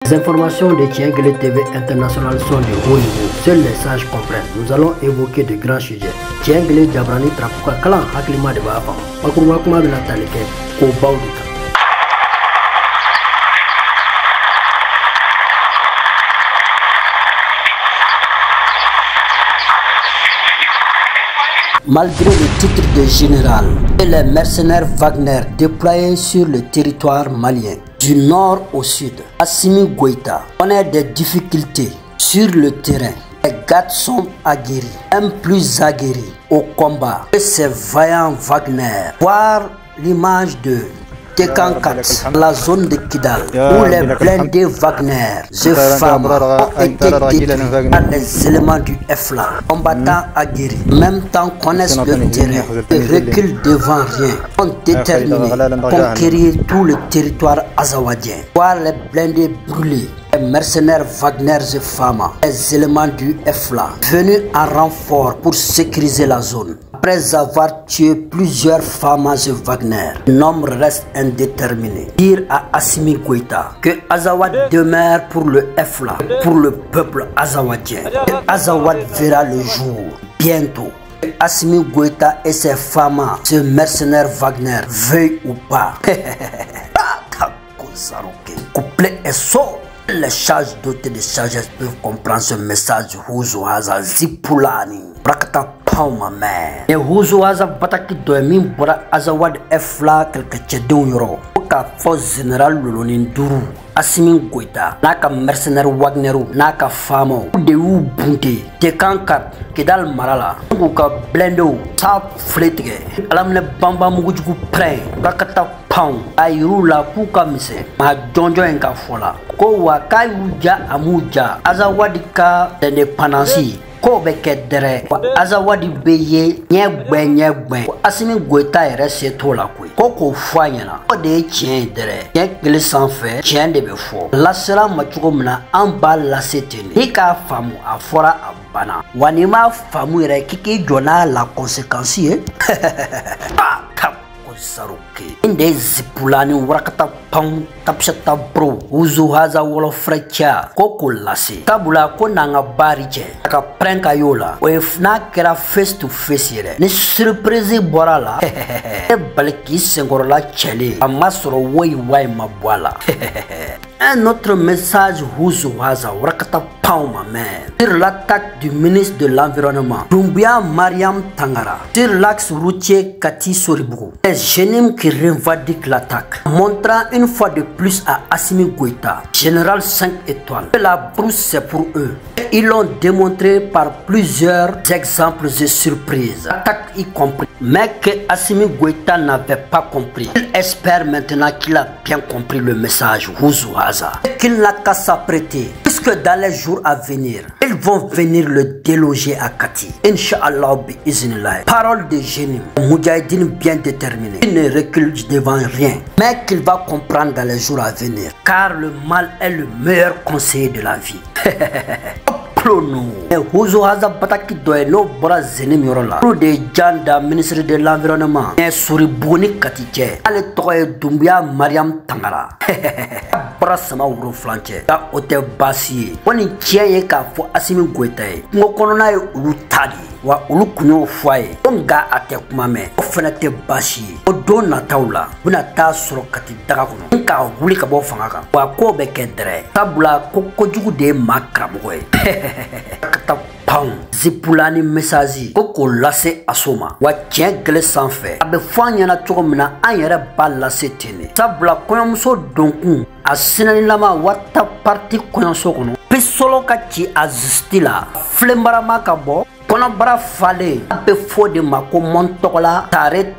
Les informations de Tienguele TV International sont de haut niveau. Seuls les sages comprennent. Nous allons évoquer de grands sujets. Tienguele Jabrani Trapuka Kalan Haklima de Baba. Makurwakuma de la Talike, Kobaudika. Malgré le titre de général et les mercenaires Wagner déployés sur le territoire malien, du nord au sud, Assimi Goïta connaît des difficultés sur le terrain. Les gars sont aguerris, même plus aguerris au combat que ces vaillants Wagner. Voir l'image de Tekankat, la zone de Kidal, où les blindés Wagner, The Fama, ont été détruits par les éléments du FLA. Combattants aguerris, même temps connaissent le terrain et reculent devant rien, sont déterminés à conquérir tout le territoire azawadien. Voir les blindés brûlés, les mercenaires Wagner The Fama, les éléments du FLA, venus en renfort pour sécuriser la zone. Après avoir tué plusieurs femmes de Wagner, le nombre reste indéterminé. Dire à Assimi Goïta que Azawad demeure pour le FLA, pour le peuple azawadien. Azawad verra le jour bientôt. Assimi Goïta et ses femmes, ce mercenaire Wagner, veuillent ou pas. Couplet est saut. Les charges dotées de sagesse peuvent comprendre ce message. Huzo Haza Zipulani. Brakata Pauma mère. Et Huzo Haza Bataki Doemin Bora Azawad Efla quelque chedon yoro. Oka force générale Lolonin Duru. Assimi Goïta. Naka mercenaire Wagneru. Naka famo. De ou bunte. Tekankat. Kedal Marala. Oka blendo. Tap fletige. Alamne Bamba Mugujuku pre. Brakata Pound. Ayuru la kuka mise. Ma jonjo enka fola. Ko wakai uja amuja Azawadi ka indépendance ko beke dere Azawadi beye nyegbe Assimi Goïta ere seto la ko fanyana o de tien dere Tienguele sanfɛ tien de be fo la sera machugo mina an ba la setene ni ka famu a fora a bana wani ma famu ere kiki jona la conséquence Saruke inde zipulani warakata pang tapshata bro Huzo Haza wolo frecha koko lase tabula ko nanga barije ka pranka yola o fna kera face to face yere ni surprise borala e balki sengorola chele amasoro woy way mabwala. Un autre message Huzo Haza warakata Pauma man sur l'attaque du ministre de l'Environnement Doumbouya Mariam Tangara sur l'axe routier Kati Soribou. Les génimes qui revendiquent l'attaque, montrant une fois de plus à Assimi Goïta, général 5 étoiles, que la brousse c'est pour eux. Et ils l'ont démontré par plusieurs exemples et surprises, attaque y compris. Mais que Assimi Goïta n'avait pas compris. Il espère maintenant qu'il a bien compris le message Huzo Haza et qu'il n'a qu'à s'apprêter, puisque dans les jours à venir, ils vont venir le déloger à Kati. Inch'Allah bi-iznillah. Parole de génie, Moudjahidine bien déterminé. Il ne recule devant rien, mais qu'il va comprendre dans les jours à venir. Car le mal est le meilleur conseiller de la vie. Huzo Haza Bataki doye no bora zenim yorola. Pro de Janda, ministre de l'Environnement. Ne Soribou Katike. Ale toye Doumbouya Mariam Tangara. Bora sama wuro flanche. Ka ote basi. Wani tiye ka fo Assimi Goïta ye. Ngo konona ye ulu tadi. Wa ulu kunyo fwaye. Onga ate kumame. O fana te basi. O do natawla. Buna ta soro kati daga kono. Nka wuli ka bo fanga kan. Wa ko be kedre. Tabula ko jugu de makrabogo ye. Kata Pound Zipulani message koko lase asoma wa Tienguele sanfɛ a bɛ fɔ an ɲɛna cogo min na an yɛrɛ b'a lase ten de sabula kɔɲɔmuso donkun a sinanilama wata parti kɔɲɔso kɔnɔ pisolo ka ci a zisti la filenbarama ka bɔ kɔnɔbara falen a bɛ fɔ de ma ko mɔntɔgɔla tare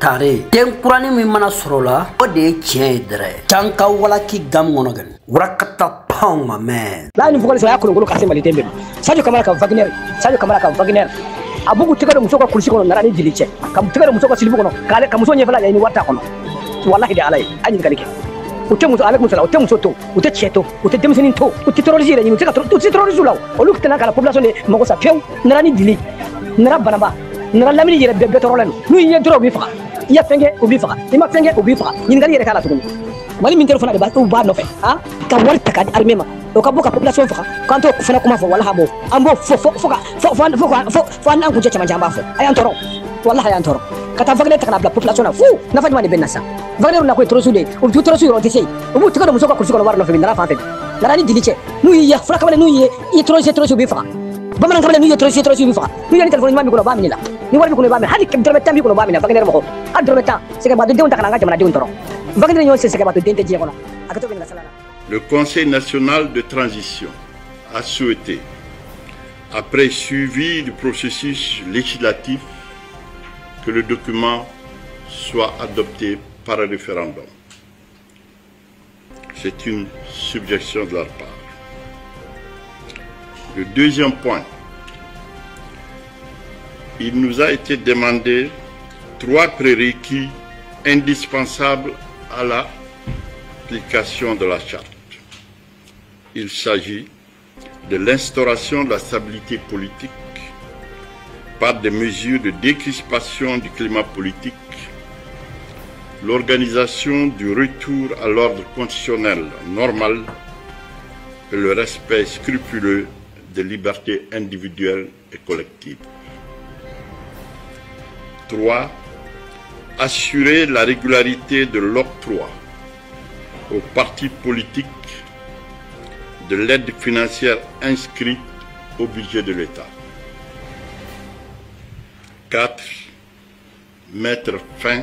den kurani min mana sɔrɔ la o de ye tiɲɛ ye dɛrɛ canka walaki gam kɔnɔ gɛn warakata Pound ma mɛ la ni fukale saya kolongolo kase mali tembe Sadio Kamara ka Wagner abugu tigado muso ka kursi kono narani jiliche kam tigado muso ka silbu kono kale kam muso nyefala yani wata kono wallahi de alay anyi kalike utte muso alek muso la utte muso to utte cheto utte demsenin to utte terrorisé la ni utte ka terrorisé la o lu kitana kala population de mago sa few narani jili nara banaba nara lamini yere be torolenu nu yi dro bi fa ya fenge o bi fa ima fenge o bi fa ni ngali yere kala to mali min telefona de ba to ba no fe ha ka wal taka di armée ma o ka boka population fa quand to fana kuma fo wala habo ambo fo an ku jama jamba fo ayan toro wallahi ayan toro kata Wagner taka na population na fu na fadi mani benasa Wagner na ko trosude o tu trosu ro tese o mu taka do musoka kursi ko war no fe ndara fa fe ndara ni dilice nu yi ya fra ka nu yi i trosu bi fa bamanan kabale nu yi trosu bi fa nu yi telefon ma mi ko ba mi la ni war mi ko ba mi hadi ke drometam bi ko ba mi la Wagner mo ko a drometam c'est que ba de on taka na jamana de on toro Wagner ñoo c'est que ba de dente je ko na akato be na sala. Le Conseil national de transition a souhaité, après suivi du processus législatif, que le document soit adopté par un référendum. C'est une suggestion de leur part. Le deuxième point, il nous a été demandé 3 prérequis indispensables à l'application de la charte. Il s'agit de l'instauration de la stabilité politique par des mesures de décrispation du climat politique, l'organisation du retour à l'ordre constitutionnel normal et le respect scrupuleux des libertés individuelles et collectives. 3. Assurer la régularité de l'octroi aux partis politiques de l'aide financière inscrite au budget de l'État. 4. Mettre fin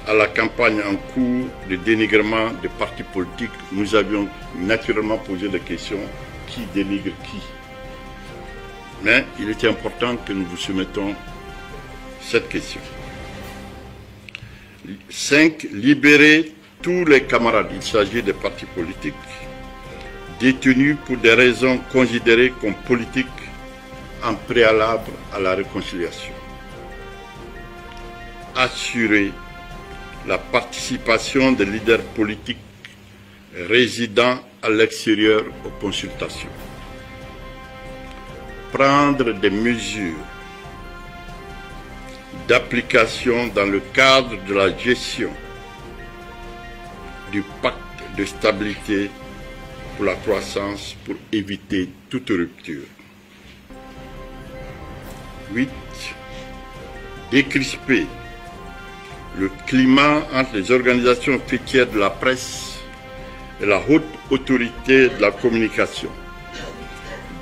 à la campagne en cours de dénigrement des partis politiques. Nous avions naturellement posé la question qui dénigre qui. Mais il était important que nous vous soumettons cette question. 5. Libérer tous les camarades, il s'agit des partis politiques, détenus pour des raisons considérées comme politiques en préalable à la réconciliation. Assurer la participation des leaders politiques résidant à l'extérieur aux consultations. Prendre des mesures d'application dans le cadre de la gestion du pacte de stabilité pour la croissance pour éviter toute rupture. 8. Décrisper le climat entre les organisations fêtières de la presse et la haute autorité de la communication,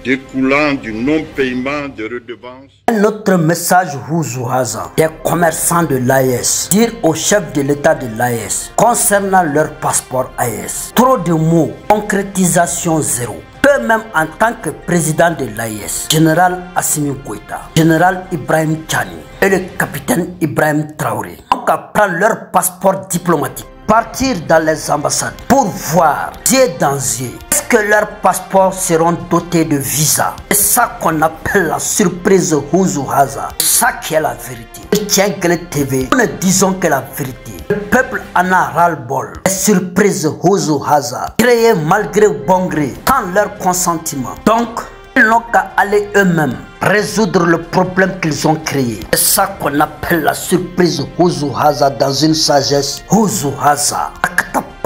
découlant du non-paiement de redevances. Notre message Huzuhaza, des commerçants de l'AES, dire au chef de l'État de l'AES concernant leur passeport AES. Trop de mots, concrétisation zéro. Eux-mêmes en tant que président de l'AES, général Assimi Goïta, général Ibrahim Tchani et le capitaine Ibrahim Traoré, ont qu'à prendre leur passeport diplomatique, partir dans les ambassades pour voir yeux dans yeux. Est-ce que leurs passeports seront dotés de visa? C'est ça qu'on appelle la surprise Huzuhaza. Ça qui est la vérité. Tiens TV, nous ne disons que la vérité. Le peuple en a ras-le-bol. Les surprises Huzuhaza, créées malgré bon gré, sans leur consentement. Donc, ils n'ont qu'à aller eux-mêmes résoudre le problème qu'ils ont créé. C'est ça qu'on appelle la surprise Huzuhaza dans une sagesse Huzuhaza.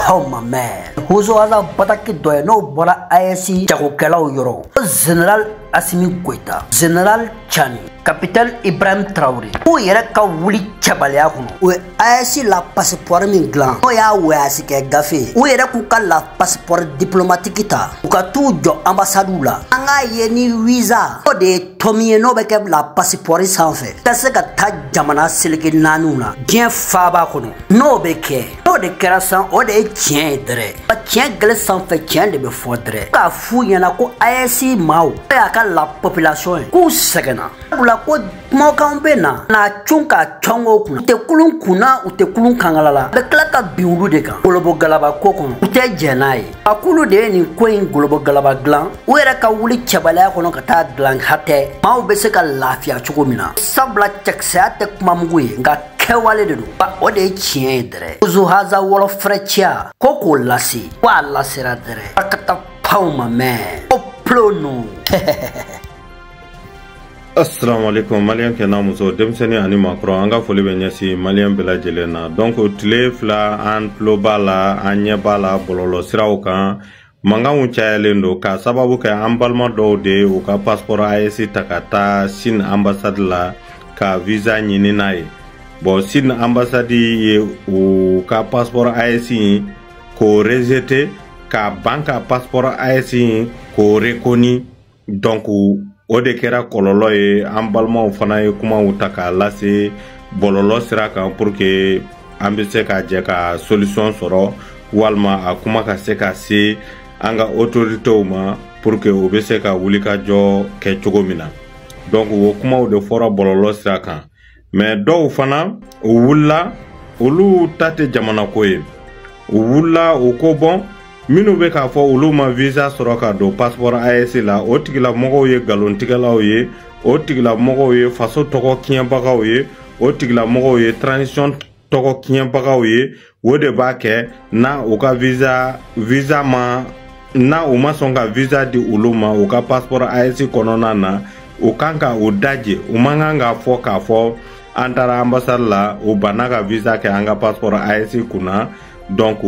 Oh ma mère, Huzuhaza bataki doye no bora AES jagokelaw yoro. Général Assimi Goïta, général Tchani, capitaine Ibrahim Traoré. Ou yere ka wuli chabaliya kono. Ou AES la passeport min glan. O ya wasi ke gafe. Ou yere ku ka la passeport diplomatique ta. Ou ka tu jo ambassade la. Anga ye ni visa. O de tomiye no beke la passeport sanfɛ. Tase ka ta jamana seleke nanu na. Bien faba kono. No beke. No de kɛra san o de tiɲɛ dɛrɛ. Ba tiɲɛ gɛlɛ sanfɛ tiɲɛ de bɛ fɔ dɛrɛ. Ka fu ɲɛna ko AES maaw y'a ka la population ye k'u sɛgɛnna. Sabula ko kumakan bɛ na cun ka cɔn o kunna. U tɛ kulun kunna u tɛ kulun kankala la. A bɛ tila ka bin olu de kan. Golobo galaba ko kɔnɔ u tɛ jɛn n'a ye. A k'olu de ye nin ko in golobo galaba dilan. U yɛrɛ ka wuli cɛbaliya kɔnɔ ka taa dilan hatɛ. Maaw bɛ se ka lafiya cogo min na. Sabula cɛkisɛya tɛ kuma mugu ye nka kɛwale de don. O de ye tiɲɛ ye dɛrɛ. Huzuhaza wɔlɔfɛrɛciya ko k'o lase. Ko a lasera dɛrɛ. A ka taa paw ma mɛn. O plono. Assalamu alaikum malien kena muso demseni ani makro anga foli be nyasi malien bela jelena donc tile fla an globala anya bala bololo siraw kan manga unchayelendo ka sababu ka ambalma do de u ka passeport AEC takata sin ambassade la ka visa nyini nae bo sin ambassade ye u ka passeport AEC ko rejeté ka banka passeport AEC ko reconi donc o de kera kololo ye an balimaw fana ye kuma ta k'a lase bɔlɔlɔ sira kan pour que an bɛ se ka jɛ ka solution sɔrɔ walima a kuma ka se ka se an ka autoritéw ma pour que o bɛ se ka wuli ka jɔ kɛ cogo min na donc o kumaw de fɔra bɔlɔlɔ sira kan mais dɔw fana o wulila olu ta tɛ jamana ko ye o wulila o ko bɔn minnu bɛ k'a fɔ olu ma visa sɔrɔ ka don passeport AEC la o tigilamɔgɔw ye galontigɛlaw ye o tigilamɔgɔw ye faso tɔgɔ tiɲɛbagaw ye o tigilamɔgɔw ye transition tɔgɔ tiɲɛbagaw ye o de b'a kɛ na u ka visa ma na u ma sɔn ka visa di olu ma u ka passeport AEC kɔnɔna na u kan ka o daje u man kan k'a fɔ k'a fɔ an taara ambassade la u banna ka visa kɛ an ka passeport AEC kunna donc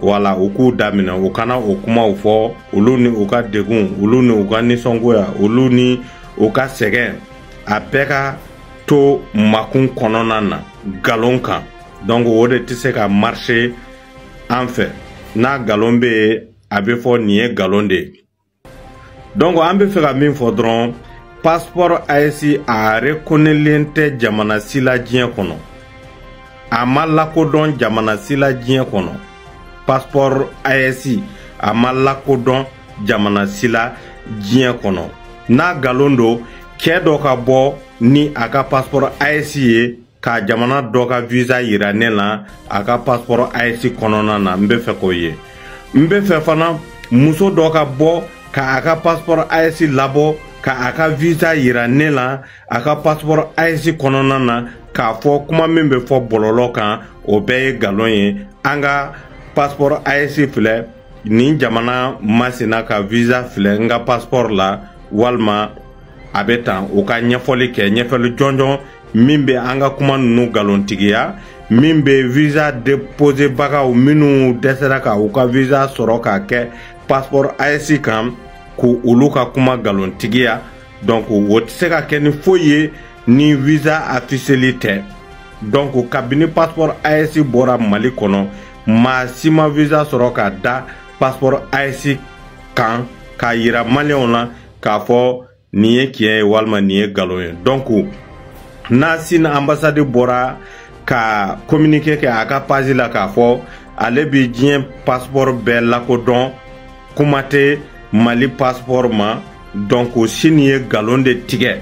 wala u k'u daminɛ u kana o kumaw fɔ olu ni u ka degun olu ni u ka nisɔngoya olu ni u ka sɛgɛn a bɛɛ ka to makun kɔnɔna na galon kan donc o de tɛ se ka marcher an fɛ n'a galon bɛ yen a bɛ fɔ nin ye galon de ye donc an bɛ fɛ ka min fɔ dɔrɔn passeport AEC a reconnaîtlen tɛ jamana si la diɲɛ kɔnɔ a ma lakodɔn jamana si la diɲɛ kɔnɔ passeport AEC a ma lakodɔn jamana si la diɲɛ kɔnɔ n'a galon don cɛ dɔ ka bɔ ni a ka passeport AEC ye ka jamana dɔ ka visa yira ne la a ka passeport AEC kɔnɔna na n bɛ fɛ k'o ye n bɛ fɛ fana muso dɔ ka bɔ ka a ka passeport AEC labɔ ka a ka visa yira ne la a ka passeport AEC kɔnɔna na k'a fɔ kuma min bɛ fɔ bɔlɔlɔ kan o bɛɛ ye galon ye an ka passeport AEC filɛ nin jamana masina ka visa filɛ n ka passeport la walima a bɛ tan u ka ɲɛfɔli kɛ ɲɛfɔli jɔnjɔn min bɛ an ka kuma ninnu galontigiya min bɛ visa déposé bagaw minnu dɛsɛra ka u ka visa sɔrɔ ka kɛ passeport AEC kan ko olu ka kuma galontigiya donc o tɛ se ka kɛ ni foyi ye ni visa officiel tɛ donc kabini passeport AEC bɔra Mali kɔnɔ maa si ma visa sɔrɔ ka da passeport AEC kan k'a yira maliyɛnw na k'a fɔ nin ye tiɲɛ ye walima nin ye galon ye donc n'a sin ambassade bɔra ka communiqué kɛ a ka page la k'a fɔ ale bi diɲɛ passeport bɛɛ lakodɔn kuma tɛ Mali passeport ma donc sini ye galon de tigɛ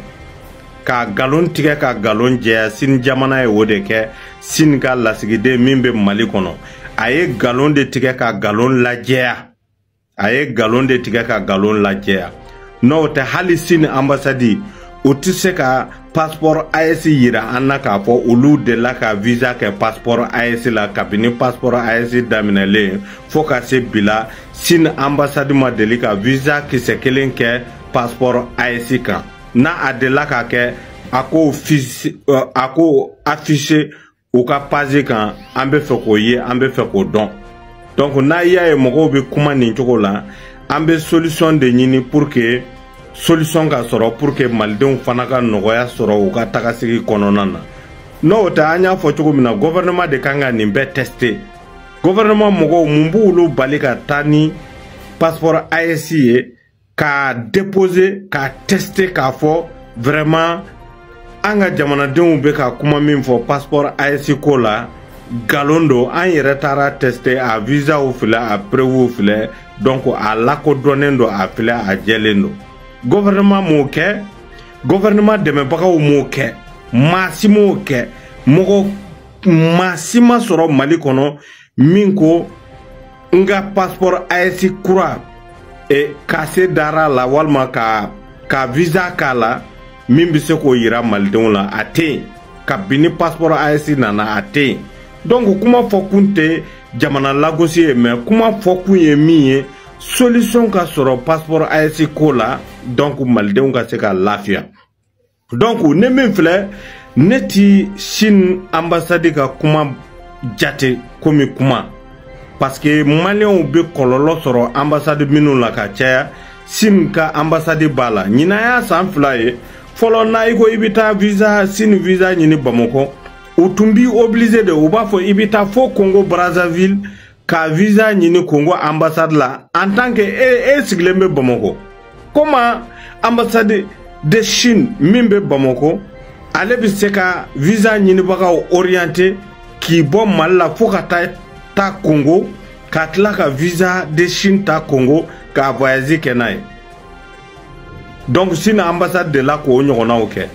ka galon tigɛ ka galon jɛya sini jamana ye o de kɛ sini ka lasigiden min bɛ Mali kɔnɔ a ye galon de tigɛ ka galon lajɛya a ye galon de tigɛ ka galon lajɛya n'o tɛ hali sini ambassade o tɛ se ka passeport AEC yira an na k'a fɔ olu delila ka visa kɛ passeport AEC la kabini passeport AEC daminɛlen fo ka se bi la sini ambassade ma deli ka visa kisɛ kelen kɛ passeport AEC kan n'a a delila ka kɛ a ko affiché u ka page kan an bɛ fɛ k'o ye an bɛ fɛ k'o dɔn donc n'a y'a ye mɔgɔw bɛ kuma nin cogo la an bɛ solution de ɲini pour que solution ka sɔrɔ pour que malidenw fana ka nɔgɔya sɔrɔ u ka tagasigi kɔnɔna na n'o tɛ an y'a fɔ cogo min na gouvernement de kan ka nin bɛɛ tester gouvernement mɔgɔw mun b'olu bali ka taa ni passeport AEC ye k'a déposer k'a tester k'a fɔ vraiment an ka jamanadenw bɛ ka kuma min fɔ passeport AEC ko la galon don an yɛrɛ taara tester a visaw filɛ a preuvew filɛ donc a lakodɔnnen don a filɛ a jɛlen don gouvernement m'o kɛ gouvernement dɛmɛbagaw m'o kɛ maa si m'o kɛ maa si ma sɔrɔ Mali kɔnɔ min ko n ka passeport AEC kura k'a se dara la walima ka visa k'a la min bɛ se k'o yira malidenw la a tɛ yen kabini passeport AEC nana a tɛ yen donc kuma fɔ kun tɛ jamana lagosi ye mais kuma fɔ kun ye min ye solution ka sɔrɔ passeport AEC ko la donc malidenw ka se ka lafiya donc ne min filɛ ne ti Chine ambassade ka kuma jate komi kuma parce que malien be kɔlɔlɔ sɔrɔ ambassade minnu la ka caya Chine ka ambassade b'a la ɲinan y'a san 2 ye fɔlɔ na i ko i bɛ taa visa Chine visa ɲini Bamakɔ u tun bi obligé de u b'a fɔ i bɛ taa fo Congo Brazzaville ka visa ɲini Congo ambassade la en tant que e sigilen bɛ Bamakɔ comment ambassade de Chine min bɛ Bamakɔ ale bɛ se ka visa ɲinibagaw orienté k'i bɔ Mali la fo ka taa Congo ka tila ka visa de Chine ta Congo ka voyage kɛ n'a ye donc Chine ambassade de la k'o ɲɔgɔnnaw kɛ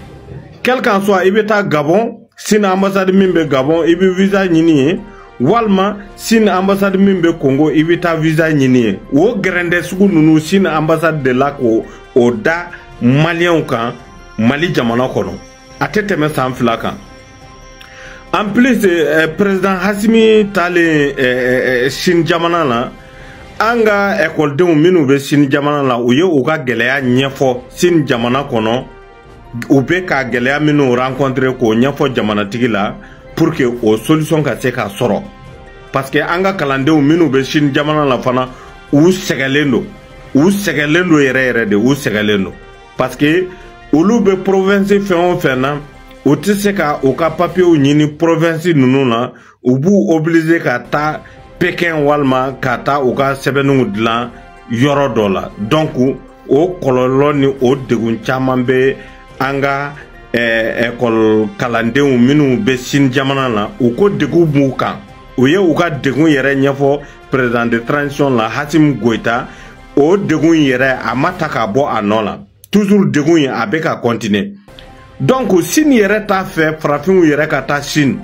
quel qu'en soit i bɛ taa Gabon Chine ambassade min bɛ Gabon i bɛ visa ɲini ye walima Chine ambassade min bɛ Congo i bɛ taa visa ɲini ye o gɛrɛndɛ sugu ninnu Chine ambassade de la k'o da maliyɛnw kan Mali jamana kɔnɔ a tɛ tɛmɛ san 2 kan en plus président Hasimi taalen Chine jamana la an ka ekɔlidenw minnu bɛ Chine jamana la u ye u ka gɛlɛya ɲɛfɔ Chine jamana kɔnɔ u bɛ ka gɛlɛya minnu rencontrer k'o ɲɛfɔ jamanatigi la pour que o solution ka se ka sɔrɔ parce que an ka kalandenw minnu bɛ Chine jamana la fana u sɛgɛlen do yɛrɛ de u sɛgɛlen do parce que olu bɛ province fɛn o fɛn na u tɛ se ka u ka papiyew ɲini province ninnu na u b'u obligé ka taa Pékin walima ka taa u ka sɛbɛnniw dilan yɔrɔ dɔ la donc o kɔlɔlɔ ni o degun caman bɛ an ka école kalandenw minnu bɛ Chine jamana na u ko degun b'u kan u ye u ka degun yɛrɛ ɲɛfɔ président de transition la Hasimi Goïta o degun yɛrɛ a ma ta ka bɔ a nɔ la toujours degun ye a bɛ ka continuer donc Chine yɛrɛ t'a fɛ farafinw yɛrɛ ka taa Chine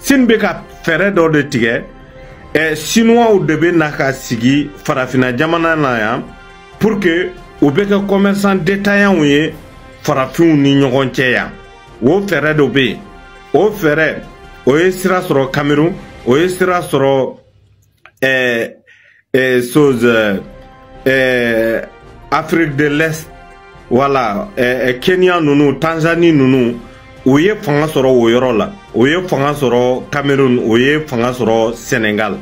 bɛ ka fɛɛrɛ dɔ de tigɛ Chinois de bɛ na ka sigi farafina jamana na yan pour que u bɛ kɛ commerçant détaillant ye farafinw ni ɲɔgɔn cɛ yan o fɛɛrɛ dɔ bɛ yen o fɛɛrɛ o ye sira sɔrɔ Cameroun o ye sira sɔrɔ Afrique de l'Est voilà Kenya ninnu Tanzanie ninnu u ye fanga sɔrɔ o yɔrɔ la u ye fanga sɔrɔ Cameroun u ye fanga sɔrɔ Sénégal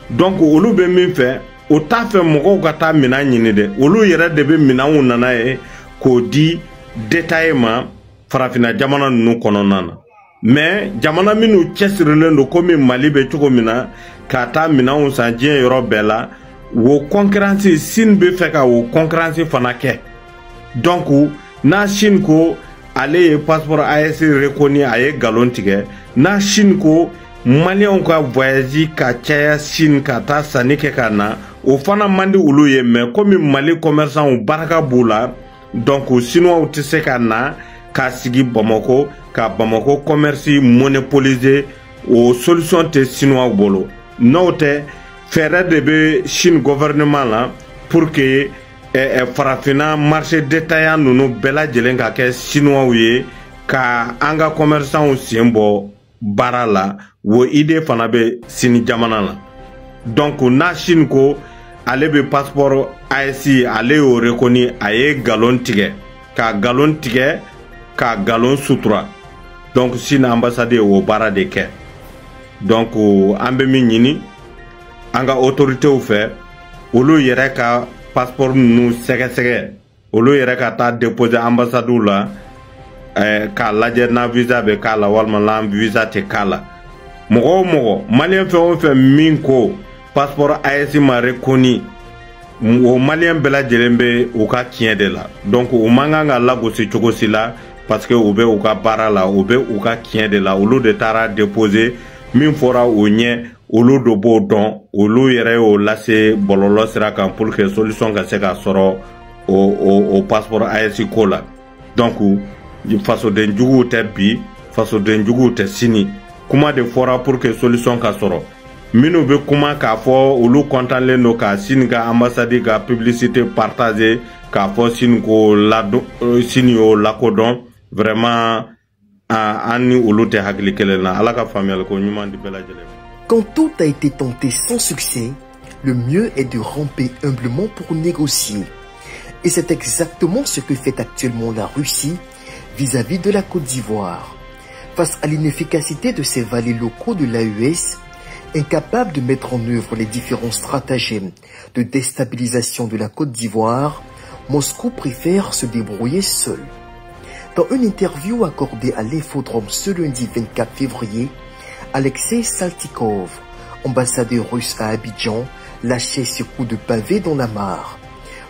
donc olu bɛ min fɛ o t'a fɛ mɔgɔw ka taa minɛn ɲini dɛ olu yɛrɛ de bɛ minɛnw nana ye k'o di détaillé ma farafina jamana ninnu kɔnɔna na mais jamana minnu cɛsirilen don komi Mali bɛ cogo min na ka taa minɛnw san diɲɛ yɔrɔ bɛɛ la o concurrence Chine bɛ fɛ ka o concurrence fana kɛ donc n'a Chine ko ale ye passeport AES reconnu a ye galon tigɛ n'a Chine ko maliyɛnw ka voyage ka caya Chine ka taa sanni kɛ ka na o fana man di olu ye mais komi Mali commerçants baraka b'u la donc Chinois tɛ se ka na ka sigi Bamakɔ ka Bamakɔ commerce monopoliser o solution tɛ Chinois bolo n'o tɛ fɛɛrɛ de bɛ Chine gouvernement la pour que farafina marché détaillant ninnu bɛɛ lajɛlen ka kɛ Chinois ye ka an ka commerçants sen bɔ baara la o idée fana bɛ Chine jamana la donc n'a Chine ko ale bɛ passeport AES ale y'o reconnu a ye galon tigɛ ka galon tigɛ ka galon sutura donc Chine ambassade o baara de kɛ donc an bɛ min ɲini an ka autoritéw fɛ olu yɛrɛ ka passeport ninnu sɛgɛsɛgɛ olu yɛrɛ ka taa déposer ambassadew la k'a lajɛ na visa bɛ k'a la walima na visa tɛ k'a la mɔgɔ o mɔgɔ maliyɛn fɛn o fɛn min ko passeport AES ma reconnu o maliyɛn bɛɛ lajɛlen bɛ u ka tiɲɛ de la donc u man kan ka lagosi cogo si la parce que u bɛ u ka baara la u bɛ u ka tiɲɛ de la olu de taara déposer min fɔra o ɲɛ olu de b'o dɔn olu yɛrɛ y'o lase bɔlɔlɔ sira kan pour que solution ka se ka sɔrɔ o passeport AES ko la donc fasoden juguw tɛ bi fasoden juguw tɛ sini kuma de fɔra pour que solution ka sɔrɔ minnu bɛ kuma k'a fɔ olu kɔntanlen don ka Chine ka ambassade ka publicité partager k'a fɔ Chine ko Chine y'o lakodɔn vraiment an ni olu tɛ hakili kelen na Ala ka faamuyali ko ɲuman di bɛɛ lajɛlen. Quand tout a été tenté sans succès, le mieux est de ramper humblement pour négocier. Et c'est exactement ce que fait actuellement la Russie, vis-à-vis de la Côte d'Ivoire. Face à l'inefficacité de ces valets locaux de l'AES, incapables de mettre en œuvre les différents stratagèmes de déstabilisation de la Côte d'Ivoire, Moscou préfère se débrouiller seul. Dans une interview accordée à l'Infodrome ce lundi 24 février, Alexei Saltykov, ambassadeur russe à Abidjan, lâchait ce coup de pavé dans la mare.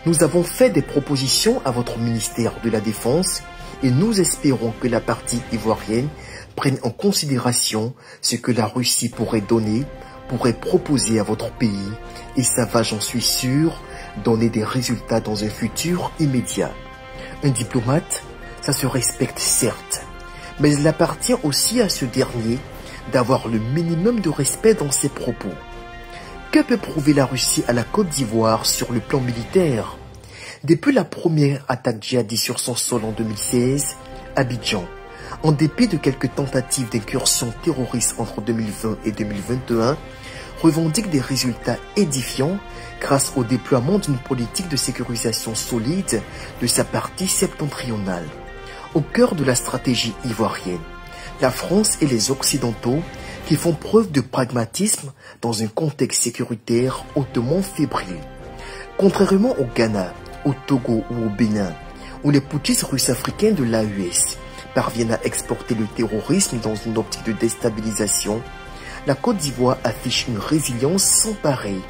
Nous avons fait des propositions à votre ministère de la Défense et nous espérons que la partie ivoirienne prenne en considération ce que la Russie pourrait donner, pourrait proposer à votre pays et ça va, j'en suis sûr, donner des résultats dans un futur immédiat. Un diplomate, ça se respecte certes, mais il appartient aussi à ce dernier d'avoir le minimum de respect dans ses propos. Que peut prouver la Russie à la Côte d'Ivoire sur le plan militaire? Depuis la première attaque djihadiste sur son sol en 2016, Abidjan, en dépit de quelques tentatives d'incursion terroriste entre 2020 et 2021, revendique des résultats édifiants grâce au déploiement d'une politique de sécurisation solide de sa partie septentrionale. Au cœur de la stratégie ivoirienne, la France et les Occidentaux qui font preuve de pragmatisme dans un contexte sécuritaire hautement fébrile. Contrairement au Ghana, au Togo ou au Bénin, où les putschistes russes africains de l'AES parviennent à exporter le terrorisme dans une optique de déstabilisation, la Côte d'Ivoire affiche une résilience sans pareille.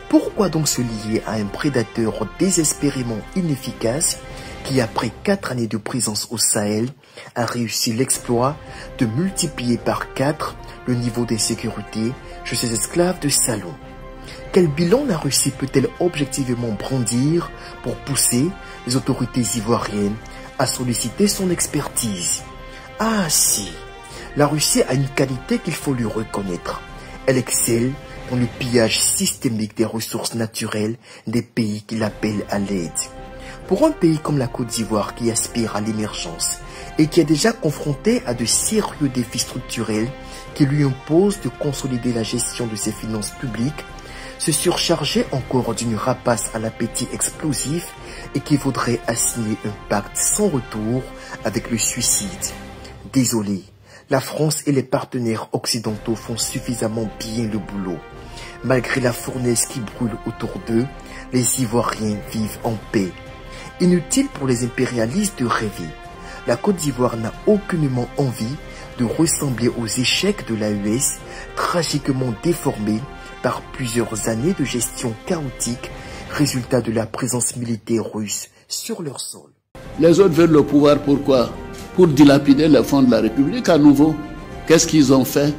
Pourquoi donc se lier à un prédateur désespérément inefficace qui, après 4 années de présence au Sahel, a réussi l'exploit de multiplier par 4 le niveau d'insécurité chez ses esclaves de salon? Quel bilan la Russie peut-elle objectivement brandir pour pousser les autorités ivoiriennes à solliciter son expertise? Ah si, la Russie a une qualité qu'il faut lui reconnaître. Elle excelle dans le pillage systémique des ressources naturelles des pays qui l'appellent à l'aide. Pour un pays comme la Côte d'Ivoire qui aspire à l'émergence et qui est déjà confronté à de sérieux défis structurels qui lui imposent de consolider la gestion de ses finances publiques, se surcharger encore d'une rapace à l'appétit explosif équivaudrait à signer un pacte sans retour avec le suicide. Désolé, la France et les partenaires occidentaux font suffisamment bien le boulot. Malgré la fournaise qui brûle autour d'eux, les Ivoiriens vivent en paix. Inutile pour les impérialistes de rêver. La Côte d'Ivoire n'a aucunement envie de ressembler aux échecs de l'AES, tragiquement déformés par plusieurs années de gestion chaotique, résultat de la présence militaire russe sur leur sol. Les autres veulent le pouvoir, pourquoi? Pour dilapider les fonds de la République à nouveau. Qu'est-ce qu'ils ont fait?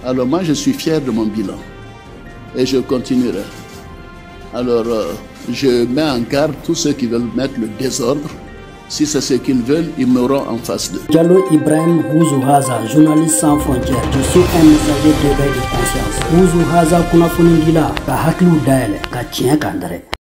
Alors moi, je suis fier de mon bilan et je continuerai. Alors, je mets en garde tous ceux qui veulent mettre le désordre. Si c'est ce qu'ils veulent, ils m'auront en face d'eux. Diallo Ibrahim Ouzouhaza, journaliste sans frontières. Je suis un messager d'éveil de conscience. Ouzouhaza Kunafunindila, ka haklu daele, ka tien kandare.